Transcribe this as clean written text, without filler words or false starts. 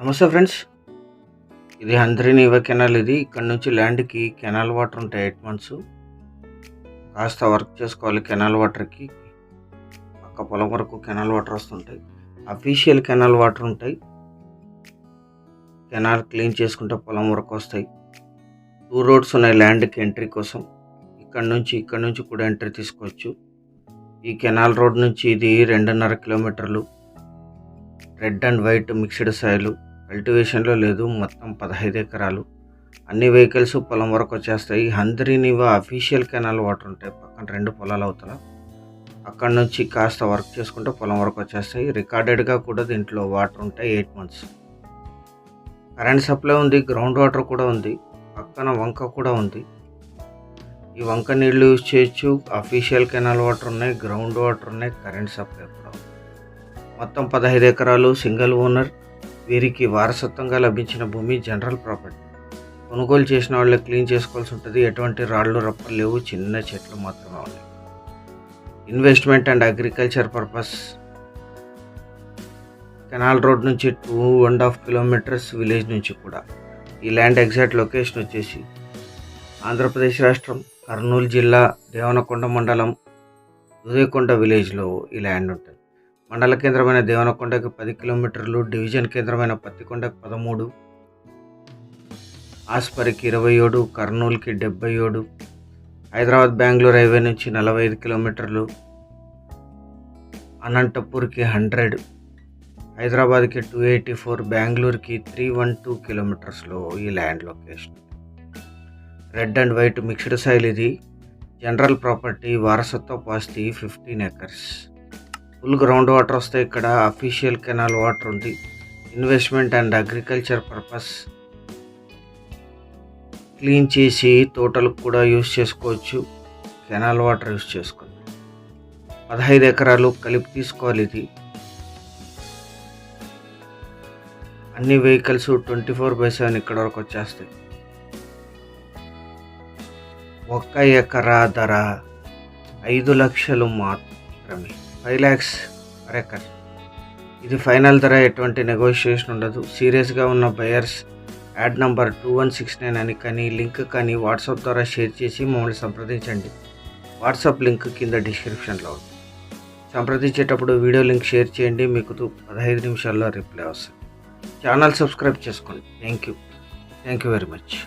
నమస్తే ఫ్రెండ్స్. ఇది హంద్రీనీవా కెనాల్. ఇది ఇక్కడ నుంచి ల్యాండ్కి కెనాల్ వాటర్ ఉంటాయి. 8 మంత్స్ కాస్త వర్క్ చేసుకోవాలి. కెనాల్ వాటర్కి పక్క పొలం వరకు కెనాల్ వాటర్ వస్తుంటాయి. అఫీషియల్ కెనాల్ వాటర్ ఉంటాయి. కెనాల్ క్లీన్ చేసుకుంటే పొలం వరకు వస్తాయి. 2 రోడ్స్ ఉన్నాయి ల్యాండ్కి ఎంట్రీ కోసం. ఇక్కడ నుంచి కూడా ఎంట్రీ తీసుకోవచ్చు. ఈ కెనాల్ రోడ్ నుంచి ఇది 2.5 కిలోమీటర్లు. Red and white mixed soil, కల్టివేషన్లో లేదు. మొత్తం 15 ఎకరాలు. అన్ని వెహికల్స్ పొలం వరకు వచ్చేస్తాయి. హంద్రీనీవా అఫీషియల్ కెనాల్ వాటర్ ఉంటాయి పక్కన 2 పొలాల అవతల. అక్కడ నుంచి కాస్త వర్క్ చేసుకుంటే పొలం వరకు వచ్చేస్తాయి. రికార్డెడ్గా కూడా దీంట్లో వాటర్ ఉంటాయి 8 మంత్స్. కరెంట్ సప్లై ఉంది, గ్రౌండ్ వాటర్ కూడా ఉంది. పక్కన వంక కూడా ఉంది. ఈ వంక నీళ్లు యూజ్ చేయొచ్చు. అఫీషియల్ కెనాల్ వాటర్ ఉన్నాయి, గ్రౌండ్ వాటర్ ఉన్నాయి, కరెంట్ సప్లై కూడా ఉంది. మొత్తం 15 ఎకరాలు. Single owner. వీరికి వారసత్వంగా లభించిన భూమి జనరల్ ప్రాపర్టీ. కొనుగోలు చేసిన వాళ్ళే క్లీన్ చేసుకోవాల్సి ఉంటుంది. ఎటువంటి రాళ్ళు రప్పలు లేవు, చిన్న చెట్లు మాత్రమే ఉన్నాయి. Investment and agriculture purpose. Canal road నుంచి 2.5 కిలోమీటర్స్ విలేజ్ నుంచి కూడా. ఈ ల్యాండ్ ఎగ్జాక్ట్ లొకేషన్ వచ్చేసి ఆంధ్రప్రదేశ్ రాష్ట్రం, కర్నూలు జిల్లా, దేవనకొండ మండలం, ఉదయకొండ విలేజ్లో ఈ ల్యాండ్ ఉంటుంది. మండల కేంద్రమైన దేవనకొండకి 10 కిలోమీటర్లు, డివిజన్ కేంద్రమైన పత్తికొండకి 13, ఆస్పరికి 27, కర్నూలుకి 77, హైదరాబాద్ బెంగళూరు హైవే నుంచి 45 కిలోమీటర్లు, అనంతపూర్కి 100, హైదరాబాద్కి 284, బెంగళూరుకి 312 కిలోమీటర్స్లో ఈ land location. Red and white mixed soil. ఇది జనరల్ ప్రాపర్టీ, వారసత్వ ఆస్తి. 15 ఎకర్స్. ఫుల్ గ్రౌండ్ వాటర్ వస్తాయి ఇక్కడ. అఫీషియల్ కెనాల్ వాటర్ ఉంది. Investment and agriculture purpose. Clean చేసి తోటలకు కూడా యూజ్ చేసుకోవచ్చు. కెనాల్ వాటర్ యూజ్ చేసుకోండి. 15 ఎకరాలు కలిపి తీసుకోవాలి. ఇది అన్ని వెహికల్స్ 24/7 ఇక్కడ వరకు వచ్చేస్తాయి. 1 ఎకరా ధర 5 లక్షలు మాత్రమే. 5 lakhs per acre. ఇది ఫైనల్ ధర. ఎటువంటి నెగోషియేషన్ ఉండదు. సీరియస్గా ఉన్న బయర్స్ యాడ్ నంబర్ 2169 అని కానీ లింక్ కానీ వాట్సాప్ ద్వారా షేర్ చేసి మమ్మల్ని సంప్రదించండి. వాట్సాప్ లింక్ కింద డిస్క్రిప్షన్లో ఉంది. సంప్రదించేటప్పుడు వీడియో లింక్ షేర్ చేయండి. మీకు 15 నిమిషాల్లో రిప్లై వస్తుంది. ఛానల్ సబ్స్క్రైబ్ చేసుకోండి. Thank you very much.